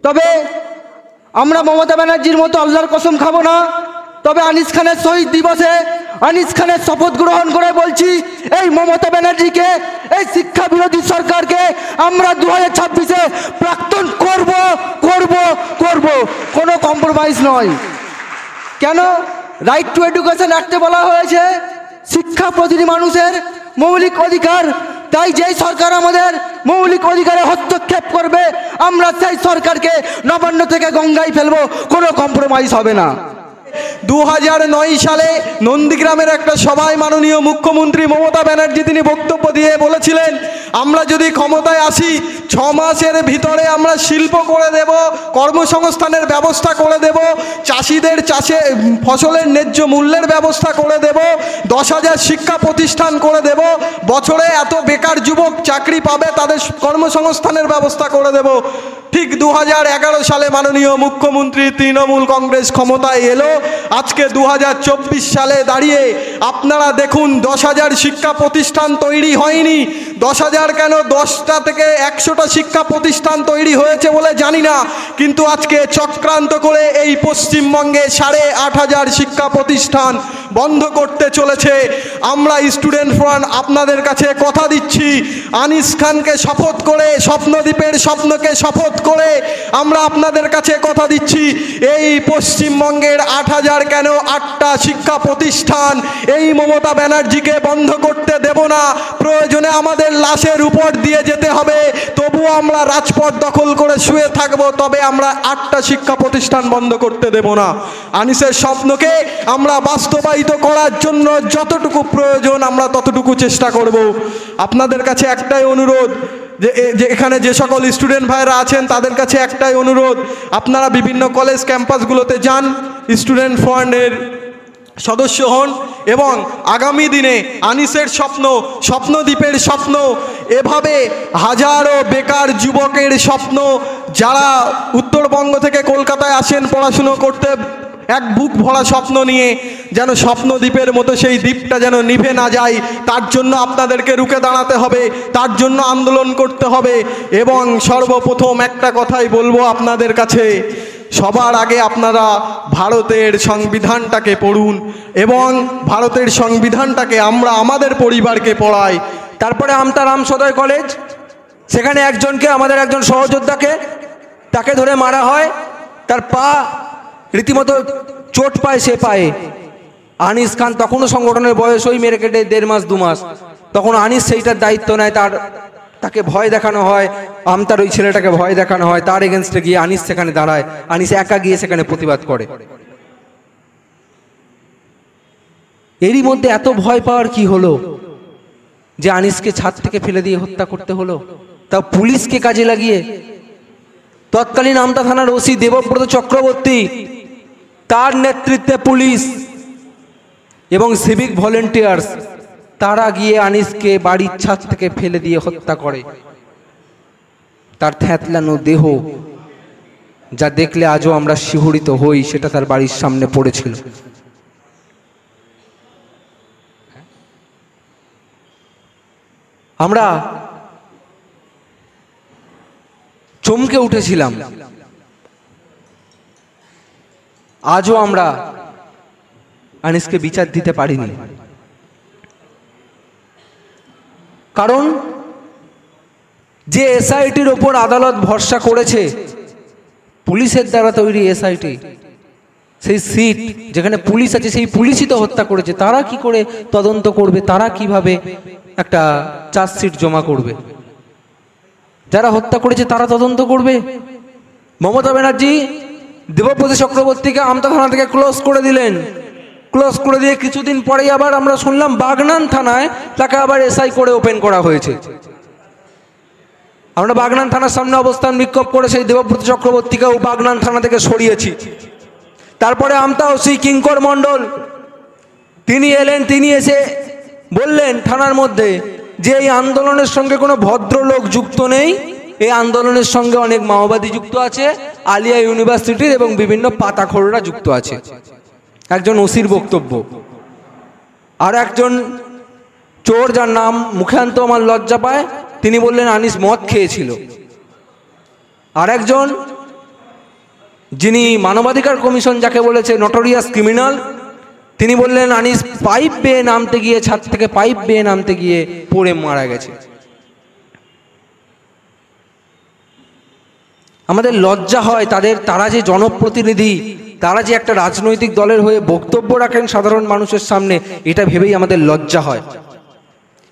তবে আমরা মমতা ব্যানার্জির মতো আল্লাহর কসম খাবো না। তবে আনিস খানের শহীদ দিবসে আনিস খানের শপথ গ্রহণ করে বলছি, এই মমতা ব্যানার্জিকে, এই শিক্ষা বিরোধী সরকারকে আমরা 2026-এ প্রাক্তন করব করব করব, কোনো কম্প্রোমাইজ নয়। কেন? রাইট টু এডুকেশন অ্যাক্টে বলা হয়েছে শিক্ষা প্রতিটি মানুষের মৌলিক অধিকার। তাই যেই সরকার আমাদের মৌলিক অধিকারে হস্তক্ষেপ করবে, আমরা সেই সরকারকে নবান্ন থেকে গঙ্গায় ফেলবো, কোনো কম্প্রোমাইজ হবে না। 2009 সালে নন্দীগ্রামের একটা সভায় মাননীয় মুখ্যমন্ত্রী মমতা ব্যানার্জি তিনি বক্তব্য দিয়ে বলেছিলেন, আমরা যদি ক্ষমতায় আসি 6 মাসের ভিতরে আমরা শিল্প করে দেব, কর্মসংস্থানের ব্যবস্থা করে দেব, চাষিদের ফসলের ন্যায্য মূল্যের ব্যবস্থা করে দেব, 10,000 শিক্ষা প্রতিষ্ঠান করে দেব, বছরে এত বেকার যুবক চাকরি পাবে, তাদের কর্মসংস্থানের ব্যবস্থা করে দেব। ঠিক 2011 সালে মাননীয় মুখ্যমন্ত্রী তৃণমূল কংগ্রেস ক্ষমতায় এলো। আজকে 2024 সালে দাঁড়িয়ে আপনারা দেখুন 10,000 শিক্ষা প্রতিষ্ঠান তৈরি হয়নি। 10,000 কেন, 10টা থেকে 100টা শিক্ষা প্রতিষ্ঠান তৈরি হয়েছে বলে জানি না, কিন্তু আজকে চক্রান্ত করে এই পশ্চিমবঙ্গে 8,500 শিক্ষা প্রতিষ্ঠান বন্ধ করতে চলেছে। আমরা স্টুডেন্ট ফ্রন্ট আপনাদের কাছে কথা দিচ্ছি, আনিস খানকে শপথ করে, স্বপ্নদ্বীপের স্বপ্নকে শপথ করে আমরা আপনাদের কাছে কথা দিচ্ছি, এই পশ্চিমবঙ্গের 8,000 কেন 8টা শিক্ষা প্রতিষ্ঠান এই মমতা ব্যানার্জিকে বন্ধ করতে দেব না। প্রয়োজনে আমাদের লাশের উপর দিয়ে যেতে হবে, তবুও আমরা রাজপথ দখল করে শুয়ে থাকবো, তবে আমরা 8টা শিক্ষা প্রতিষ্ঠান বন্ধ করতে দেব না। আনিসের স্বপ্নকে আমরা বাস্তবায়িত করার জন্য যতটুকু প্রয়োজন আমরা ততটুকু চেষ্টা করব। আপনাদের কাছে একটাই অনুরোধ, যে এখানে যে সকল স্টুডেন্ট ভাইরা আছেন তাদের কাছে একটাই অনুরোধ, আপনারা বিভিন্ন কলেজ ক্যাম্পাসগুলোতে যান, স্টুডেন্ট ফ্রন্টের সদস্য হন এবং আগামী দিনে আনিসের স্বপ্ন, স্বপ্নদ্বীপের স্বপ্ন, এভাবে হাজারো বেকার যুবকের স্বপ্ন, যারা উত্তরবঙ্গ থেকে কলকাতায় আসেন পড়াশুনো করতে এক বুক ভরা স্বপ্ন নিয়ে, যেন স্বপ্নদ্বীপের মতো সেই দ্বীপটা যেন নিভে না যায়, তার জন্য আপনাদেরকে রুখে দাঁড়াতে হবে, তার জন্য আন্দোলন করতে হবে। এবং সর্বপ্রথম একটা কথাই বলবো আপনাদের কাছে, সবার আগে আপনারা ভারতের সংবিধানটাকে পড়ুন এবং ভারতের সংবিধানটাকে আমরা আমাদের পরিবারকে পড়াই। তারপরে আমতা রাম সদয় কলেজ, সেখানে একজনকে, আমাদের একজন সহযোদ্ধাকে, তাকে ধরে মারা হয়, তার পা রীতিমতো চোট পায় সে পায়ে। আনিস খান তখনও সংগঠনের বয়স ওই মেরে কেটে 1.5 মাস 2 মাস, তখন আনিস সেইটার দায়িত্ব নেয়, তাকে ভয় দেখানো হয়, আমতার ওই ছেলেটাকে ভয় দেখানো হয়, তার এগেনস্টে গিয়ে আনিস সেখানে দাঁড়ায়, আনিস একা গিয়ে সেখানে প্রতিবাদ করে। এরই মধ্যে এত ভয় পাওয়ার কি হলো যে আনিসকে ছাদ থেকে ফেলে দিয়ে হত্যা করতে হলো, তা পুলিশকে কাজে লাগিয়ে। তৎকালীন আমতা থানার ওসি দেবব্রত চক্রবর্তী, তার নেতৃত্বে পুলিশ এবং সিভিক ভলেন্টিয়ার্স, তারা গিয়ে আনিসকে বাড়ির ছাদ থেকে ফেলে দিয়ে হত্যা করে। তার থ্যাতলানো দেহ যা দেখলে আজও আমরা শিহরিত হই, সেটা তার বাড়ির সামনে পড়েছিল। আমরা চমকে উঠেছিলাম, আজও আমরা আনিসকে বিচার দিতে পারিনি। কারণ যে এসআইটির ওপর আদালত ভরসা করেছে, পুলিশের দ্বারা তৈরি এসআইটি, সেই সিট যেখানে পুলিশ আছে, সেই পুলিশই তো হত্যা করেছে। তারা কি করে তদন্ত করবে? তারা কিভাবে একটা চার্জশিট জমা করবে? যারা হত্যা করেছে তারা তদন্ত করবে। মমতা ব্যানার্জি দেবব্রত চক্রবর্তীকে আমতা থানা থেকে ক্লোজ করে দিলেন। ক্লোজ করে দিয়ে কিছুদিন পরেই আবার আমরা শুনলাম বাগনান থানায় তাকে আবার এসআই করে ওপেন করা হয়েছে। আমরা বাগনান থানার সামনে অবস্থান বিক্ষোভ করে সেই দেবব্রত চক্রবর্তীকেও বাগনান থানা থেকে সরিয়েছি। তারপরে আমতা ওসি কিঙ্কর মণ্ডল তিনি এলেন, তিনি এসে বললেন থানার মধ্যে যে এই আন্দোলনের সঙ্গে কোনো ভদ্রলোক যুক্ত নেই, এই আন্দোলনের সঙ্গে অনেক মাওবাদী যুক্ত আছে, আলিয়া ইউনিভার্সিটির এবং বিভিন্ন পাতাখোররা যুক্ত আছে। একজন ওসির বক্তব্য। আর একজন চোর, যার নাম মুখে আনতে আমার লজ্জা পায়, তিনি বললেন আনিস মদ খেয়েছিল। আর একজন যিনি মানবাধিকার কমিশন যাকে বলেছে নটোরিয়াস ক্রিমিনাল, তিনি বললেন আনিস পাইপ বেয়ে নামতে গিয়ে, ছাদ থেকে পাইপ বেয়ে নামতে গিয়ে পড়ে মারা গেছে। আমাদের লজ্জা হয় তারা যে জনপ্রতিনিধি, তারা যে একটা রাজনৈতিক দলের হয়ে বক্তব্য রাখেন সাধারণ মানুষের সামনে, এটা ভেবেই আমাদের লজ্জা হয়।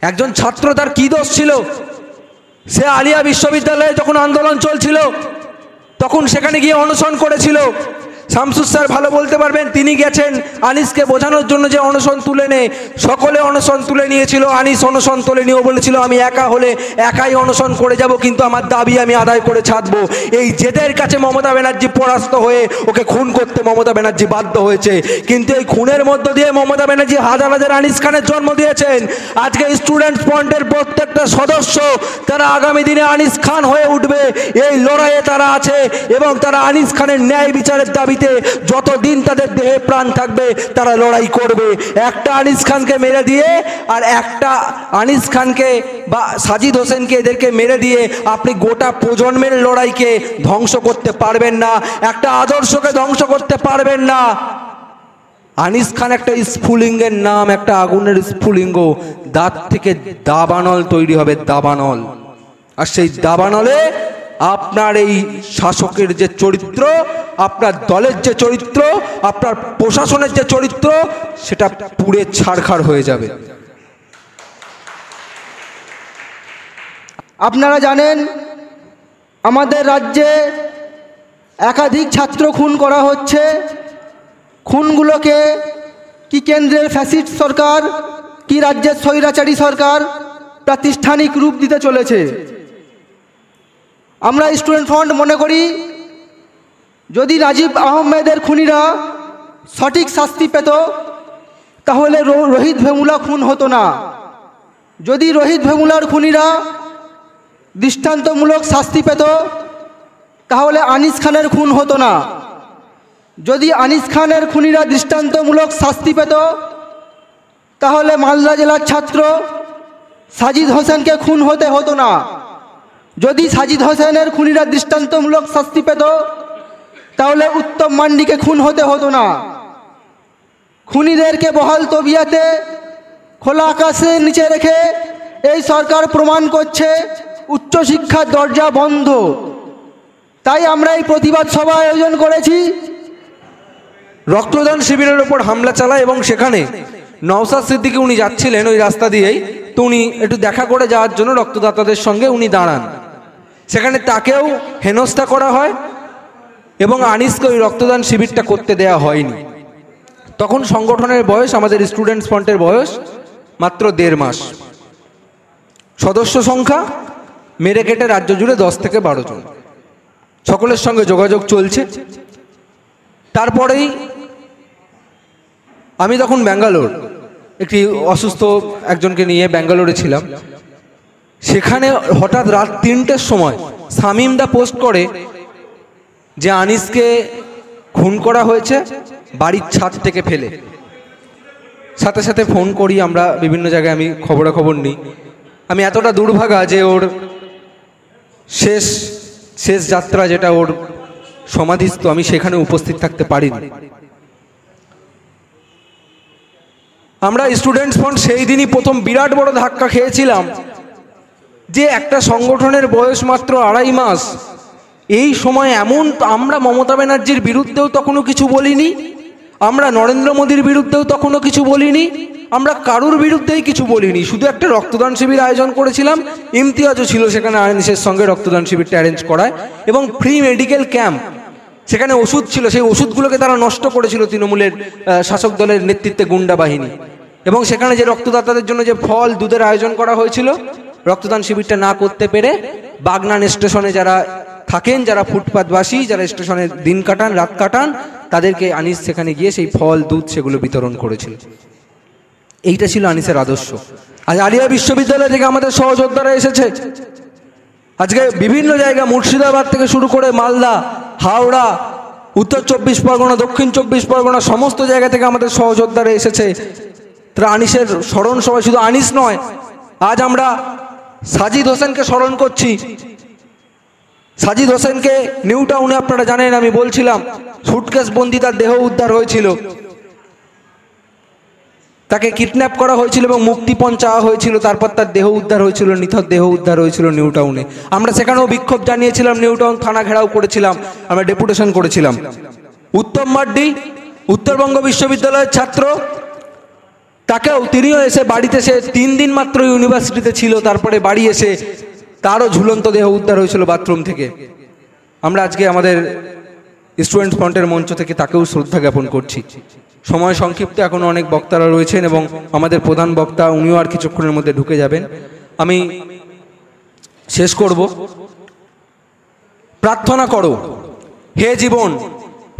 একজন ছাত্র, তার কি দোষ ছিল? সে আলিয়া বিশ্ববিদ্যালয়ে যখন আন্দোলন চলছিল তখন সেখানে গিয়ে অনশন করেছিল। শামসুর স্যার ভালো বলতে পারবেন, তিনি গেছেন আনিসকে বোঝানোর জন্য যে অনশন তুলে নে, সকলে অনশন তুলে নিয়েছিল, আনিস অনশন তুলে নিয়েও বলেছিল আমি একা হলে একাই অনশন করে যাব, কিন্তু আমার দাবি আমি আদায় করে ছাড়বো। এই জেদের কাছে মমতা ব্যানার্জি পরাস্ত হয়ে ওকে খুন করতে মমতা ব্যানার্জি বাধ্য হয়েছে। কিন্তু এই খুনের মধ্য দিয়ে মমতা ব্যানার্জি হাজার হাজার আনিস খানের জন্ম দিয়েছেন। আজকে স্টুডেন্টস ফ্রন্টের প্রত্যেকটা সদস্য তারা আগামী দিনে আনিস খান হয়ে উঠবে, এই লড়াইয়ে তারা আছে এবং তারা আনিস খানের ন্যায় বিচারের দাবি যতদিন তাদের দেহে প্রাণ থাকবে তারা লড়াই করবে। একটা আনিস খানকে মেরে দিয়ে আর একটা আনিস খানকে বা সাজিদ হোসেনকে, এদেরকে মেরে দিয়ে আপনি গোটা প্রজন্মের লড়াইকে ধ্বংস করতে পারবেন না, একটা আদর্শকে ধ্বংস করতে পারবেন না। আনিস খান একটা স্ফুলিঙ্গের নাম, একটা আগুনের স্ফুলিঙ্গ। দাঁত থেকে দাবানল তৈরি হবে, দাবানল। আর সেই দাবানলে আপনার এই শাসকের যে চরিত্র, আপনার দলের যে চরিত্র, আপনার প্রশাসনের যে চরিত্র, সেটা পুড়ে ছারখার হয়ে যাবে। আপনারা জানেন আমাদের রাজ্যে একাধিক ছাত্র খুন করা হচ্ছে। খুনগুলোকে কি কেন্দ্রের ফ্যাসিস্ট সরকার, কি রাজ্যের স্বৈরাচারী সরকার প্রাতিষ্ঠানিক রূপ দিতে চলেছে। আমরা স্টুডেন্ট ফ্রন্ট মনে করি যদি নাজিব আহমেদের খুনিরা সঠিক শাস্তি পেত তাহলে রোহিত ভেমুলা খুন হতো না। যদি রোহিত ভেমুলার খুনিরা দৃষ্টান্তমূলক শাস্তি পেত তাহলে আনিস খানের খুন হতো না। যদি আনিস খানের খুনিরা দৃষ্টান্তমূলক শাস্তি পেত তাহলে মালদা জেলার ছাত্র সাজিদ হোসেনকে খুন হতো না। যদি সাজিদ হোসেনের খুনিরা দৃষ্টান্তমূলক শাস্তি পেত তাহলে উত্তম মান্ডিকে খুন হতো না। খুনিদেরকে বহাল তবিয়াতে খোলা আকাশের নিচে রেখে এই সরকার প্রমাণ করছে উচ্চশিক্ষার দরজা বন্ধ। তাই আমরা এই প্রতিবাদ সভা আয়োজন করেছি। রক্তদান শিবিরের ওপর হামলা চালায় এবং সেখানে নওশাদ সিদ্দিকী উনি যাচ্ছিলেন ওই রাস্তা দিয়েই, তো উনি একটু দেখা করে যাওয়ার জন্য রক্তদাতাদের সঙ্গে উনি দাঁড়ান। সেখানে তাকেও হেনস্থা করা হয় এবং আনিসকে ওই রক্তদান শিবিরটা করতে দেয়া হয়নি। তখন সংগঠনের বয়স, আমাদের স্টুডেন্টস ফ্রন্টের বয়স মাত্র 1.5 মাস। সদস্য সংখ্যা মেরে কেটে রাজ্য জুড়ে 10 থেকে 12 জন। সকলের সঙ্গে যোগাযোগ চলছে। তারপরেই আমি তখন ব্যাঙ্গালোর, একটি অসুস্থ একজনকে নিয়ে ব্যাঙ্গালোরে ছিলাম। সেখানে হঠাৎ রাত 3টের সময় শামীমদা পোস্ট করে যে আনিসকে খুন করা হয়েছে বাড়ির ছাদ থেকে ফেলে। সাথে সাথে ফোন করি আমরা বিভিন্ন জায়গায়, আমি খবরাখবর নিই। আমি এতটা দুর্ভাগা যে ওর শেষ যাত্রা, যেটা ওর সমাধিস্থ, আমি সেখানে উপস্থিত থাকতে পারিনি। আমরা স্টুডেন্টস ফ্রন্ট সেই দিনই প্রথম বিরাট বড় ধাক্কা খেয়েছিলাম যে একটা সংগঠনের বয়স মাত্র 2.5 মাস। এই সময় এমন, আমরা মমতা ব্যানার্জির বিরুদ্ধেও তখনও কিছু বলিনি, আমরা নরেন্দ্র মোদীর বিরুদ্ধেও তখনও কিছু বলিনি, আমরা কারুর বিরুদ্ধেই কিছু বলিনি। শুধু একটা রক্তদান শিবির আয়োজন করেছিলাম, ইমতিয়াজও ছিল সেখানে আনিসের সঙ্গে রক্তদান শিবিরটা অ্যারেঞ্জ করায়, এবং ফ্রি মেডিকেল ক্যাম্প, সেখানে ওষুধ ছিল, সেই ওষুধগুলোকে তারা নষ্ট করেছিল তৃণমূলের শাসক দলের নেতৃত্বে গুন্ডা বাহিনী। এবং সেখানে যে রক্তদাতাদের জন্য যে ফল দুধের আয়োজন করা হয়েছিল, রক্তদান শিবিরটা না করতে পেরে বাগনান স্টেশনে যারা থাকেন, যারা ফুটপাতবাসী, যারা স্টেশনে দিন কাটান, রাত কাটান, তাদেরকে আনিস সেখানে গিয়ে সেই ফল দুধ সেগুলো বিতরণ করেছিল। এইটা ছিল আনিসের আদর্শ। আজ আলিয়া বিশ্ববিদ্যালয় থেকে আমাদের সহযোদ্ধারা এসেছে। আজকে বিভিন্ন জায়গা, মুর্শিদাবাদ থেকে শুরু করে মালদা, হাওড়া, উত্তর 24 পরগনা, দক্ষিণ 24 পরগনা, সমস্ত জায়গা থেকে আমাদের সহযোদ্ধারা এসেছে। তারা আনিসের স্মরণ সভায়, শুধু আনিস নয়, আজ আমরা সাজিদ হোসেনকে স্মরণ করছি। সাজিদ হোসেনকে নিউ টাউনে আপনারা জানেন, আমি বলছিলাম সুটকেস বন্দি তার দেহ উদ্ধার হয়েছিল, তাকে কিডন্যাপ করা হয়েছিল এবং মুক্তিপণ চাওয়া হয়েছিল, তারপর তার দেহ উদ্ধার হয়েছিল, নিথর দেহ উদ্ধার হয়েছিল নিউ টাউনে। আমরা সেখানেও বিক্ষোভ জানিয়েছিলাম, নিউ টাউন থানা ঘেরাও করেছিলাম, আমরা ডেপুটেশন করেছিলাম। উত্তম মার্ডি উত্তরবঙ্গ বিশ্ববিদ্যালয়ের ছাত্র, তিনিও এসে বাড়িতে, সে 3 দিন মাত্র ইউনিভার্সিটিতে ছিল, তারপরে বাড়ি এসে তারও ঝুলন্ত দেহ উদ্ধার হয়েছিল বাথরুম থেকে। আমরা আজকে আমাদের স্টুডেন্টস ফ্রন্টের মঞ্চ থেকে তাকেও শ্রদ্ধা জ্ঞাপন করছি। সময় সংক্ষিপ্ত, এখনও অনেক বক্তারা রয়েছেন এবং আমাদের প্রধান বক্তা উনিও আর কিছুক্ষণের মধ্যে ঢুকে যাবেন। আমি শেষ করব। প্রার্থনা করো হে জীবন,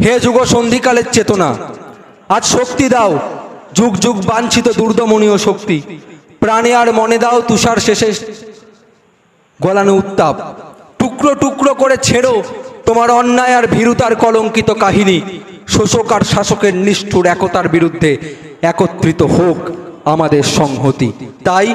হে যুগ সন্ধিকালের চেতনা, আজ শক্তি দাও যুগ যুগ বাঞ্ছিত দুর্দমনীয় শক্তি, প্রাণে আর মনে দাও তুষার শেষে গলানো উত্তাপ, টুকরো টুকরো করে ছেড়ো তোমার অন্যায় আর ভীরুতার কলঙ্কিত কাহিনী, শোষক আর শাসকের নিষ্ঠুর একতার বিরুদ্ধে একত্রিত হোক আমাদের সংহতি। তাই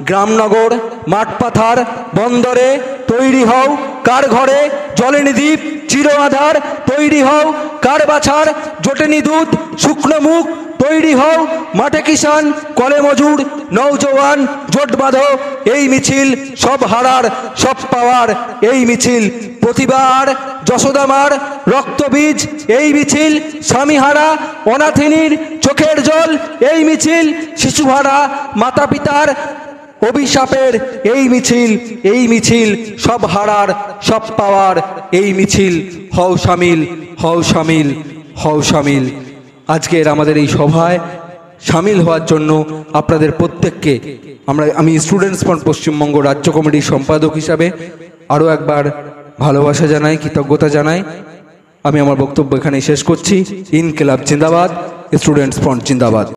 গ্রামনগর, মাঠপাথার, বন্দরে তৈরি হও কার ঘরে জ্বলেনি দ্বীপ চির আধার, তৈরি হও কার বাছার জোটেনি দুধ শুকনো মুখ, তৈরি হও মাঠে কিষান কলে মজুর নৌজওয়ান, জোট বাঁধো এই মিছিল সব হারার সব পাওয়ার, এই মিছিল প্রতিবার যশোদামার রক্তবীজ, এই মিছিল স্বামীহারা অনাথিনীর চোখের জল, এই মিছিল শিশুহারা মাতা পিতার অভিশাপের, এই মিছিল, এই মিছিল সব হারার সব পাওয়ার, এই মিছিল হও শামিল, হও শামিল, হও শামিল। আজকের আমাদের এই সভায় শামিল হওয়ার জন্য আপনাদের প্রত্যেককে আমি স্টুডেন্টস ফ্রন্ট পশ্চিমবঙ্গ রাজ্য কমিটির সম্পাদক হিসাবে আরও একবার ভালোবাসা জানাই, কৃতজ্ঞতা জানাই। আমি আমার বক্তব্য এখানেই শেষ করছি। ইনকিলাব জিন্দাবাদ, স্টুডেন্টস ফ্রন্ট জিন্দাবাদ।